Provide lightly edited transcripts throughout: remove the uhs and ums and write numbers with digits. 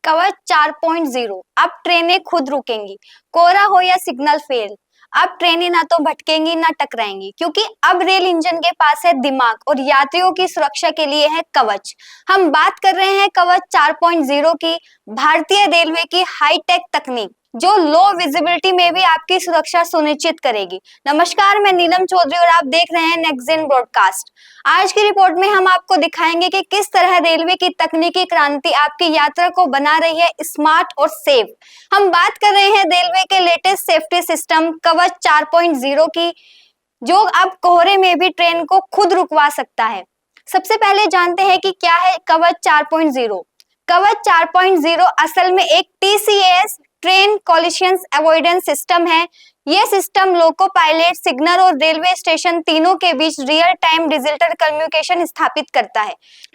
कवच 4.0। अब ट्रेनें खुद रुकेंगी, कोहरा हो या सिग्नल फेल। अब ट्रेनें ना तो भटकेंगी ना टकराएंगी, क्योंकि अब रेल इंजन के पास है दिमाग और यात्रियों की सुरक्षा के लिए है कवच। हम बात कर रहे हैं कवच 4.0 की, भारतीय रेलवे की हाईटेक तकनीक जो लो विजिबिलिटी में भी आपकी सुरक्षा सुनिश्चित करेगी। नमस्कार, मैं नीलम चौधरी और आप देख रहे हैं नेक्स्ट जेन ब्रॉडकास्ट। आज की रिपोर्ट में हम आपको दिखाएंगे कि किस तरह रेलवे की तकनीकी क्रांति आपकी यात्रा को बना रही है स्मार्ट और सेफ। हम बात कर रहे हैं रेलवे के लेटेस्ट सेफ्टी सिस्टम कवच 4.0 की, जो अब कोहरे में भी ट्रेन को खुद रुकवा सकता है। सबसे पहले जानते हैं कि क्या है कवच 4.0। कवच 4.0 असल में एक TCAS ट्रेन कॉलिशंस अवॉइडेंस सिस्टम है। यह सिस्टम लोको पायलट, सिग्नल और रेलवे स्टेशन तीनों के बीच रियल टाइम डिजिटल कम्युनिकेशन स्थापित करता है।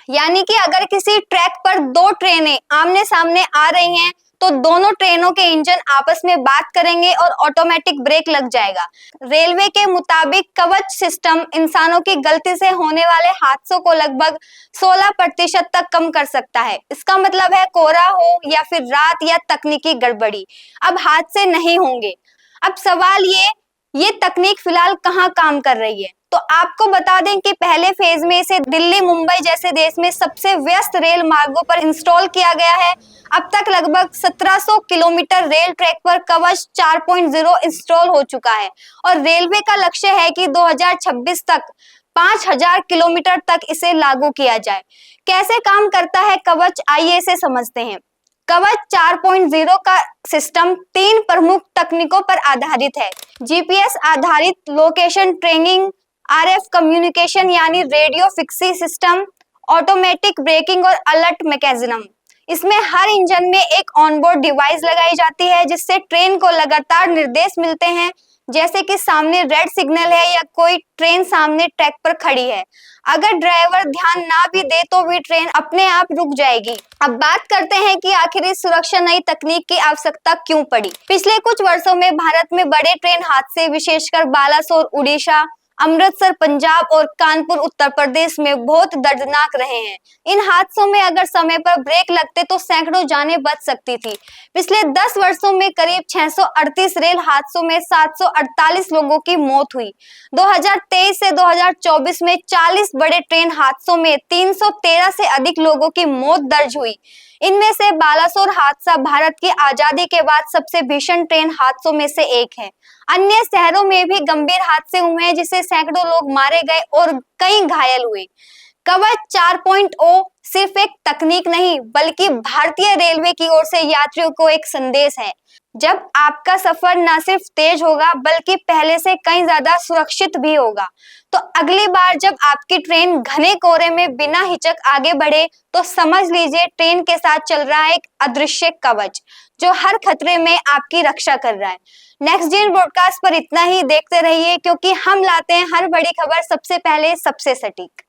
यानी कि अगर किसी ट्रैक पर दो ट्रेनें आमने सामने आ रही हैं तो दोनों ट्रेनों के इंजन आपस में बात करेंगे और ऑटोमेटिक ब्रेक लग जाएगा। रेलवे के मुताबिक कवच सिस्टम इंसानों की गलती से होने वाले हादसों को लगभग 16% तक कम कर सकता है। इसका मतलब है कोहरा हो या फिर रात या तकनीकी गड़बड़ी, अब हादसे नहीं होंगे। अब सवाल ये तकनीक फिलहाल कहाँ काम कर रही है? तो आपको बता दें कि पहले फेज में इसे दिल्ली, मुंबई जैसे देश में सबसे व्यस्त रेल मार्गों पर इंस्टॉल किया गया है। अब तक लगभग 1700 किलोमीटर रेल ट्रैक पर कवच 4.0 इंस्टॉल हो चुका है और रेलवे का लक्ष्य है कि 2026 तक 5000 किलोमीटर तक इसे लागू किया जाए। कैसे काम करता है कवच, आइए इसे समझते हैं। कवच 4.0 का सिस्टम 3 प्रमुख तकनीकों पर आधारित है। GPS आधारित लोकेशन ट्रैकिंग, RF कम्युनिकेशन यानी radio frequency system, automatic breaking और अलर्ट मैकेनिज्म। इसमें हर इंजन में एक ऑनबोर्ड डिवाइस लगाई जाती है जिससे ट्रेन को लगातार निर्देश मिलते हैं, जैसे कि सामने रेड सिग्नल है या कोई ट्रेन सामने ट्रैक पर खड़ी है। अगर ड्राइवर ध्यान ना भी दे तो भी ट्रेन अपने आप रुक जाएगी। अब बात करते हैं कि आखिर इस सुरक्षा नई तकनीक की आवश्यकता क्यों पड़ी। पिछले कुछ वर्षों में भारत में बड़े ट्रेन हादसे, विशेषकर बालासोर उड़ीसा, अमृतसर पंजाब और कानपुर उत्तर प्रदेश में बहुत दर्दनाक रहे हैं। इन हादसों में अगर समय पर ब्रेक लगते तो सैकड़ों जानें बच सकती थी। पिछले 10 वर्षों में करीब 638 रेल हादसों में 748 लोगों की मौत हुई। 2023 से 2024 में 40 बड़े ट्रेन हादसों में 313 से अधिक लोगों की मौत दर्ज हुई। इनमें से बालासोर हादसा भारत की आजादी के बाद सबसे भीषण ट्रेन हादसों में से एक है। अन्य शहरों में भी गंभीर हादसे हुए हैं जिससे सैकड़ों लोग मारे गए और कई घायल हुए। कवच 4.0 सिर्फ एक तकनीक नहीं बल्कि भारतीय रेलवे की ओर से यात्रियों को एक संदेश है। जब आपका सफर न सिर्फ तेज होगा बल्कि पहले से कहीं ज्यादा सुरक्षित भी होगा। तो अगली बार जब आपकी ट्रेन घने कोहरे में बिना हिचक आगे बढ़े तो समझ लीजिए ट्रेन के साथ चल रहा है एक अदृश्य कवच जो हर खतरे में आपकी रक्षा कर रहा है। नेक्स्ट जेन ब्रॉडकास्ट पर इतना ही। देखते रहिए, क्योंकि हम लाते हैं हर बड़ी खबर सबसे पहले, सबसे सटीक।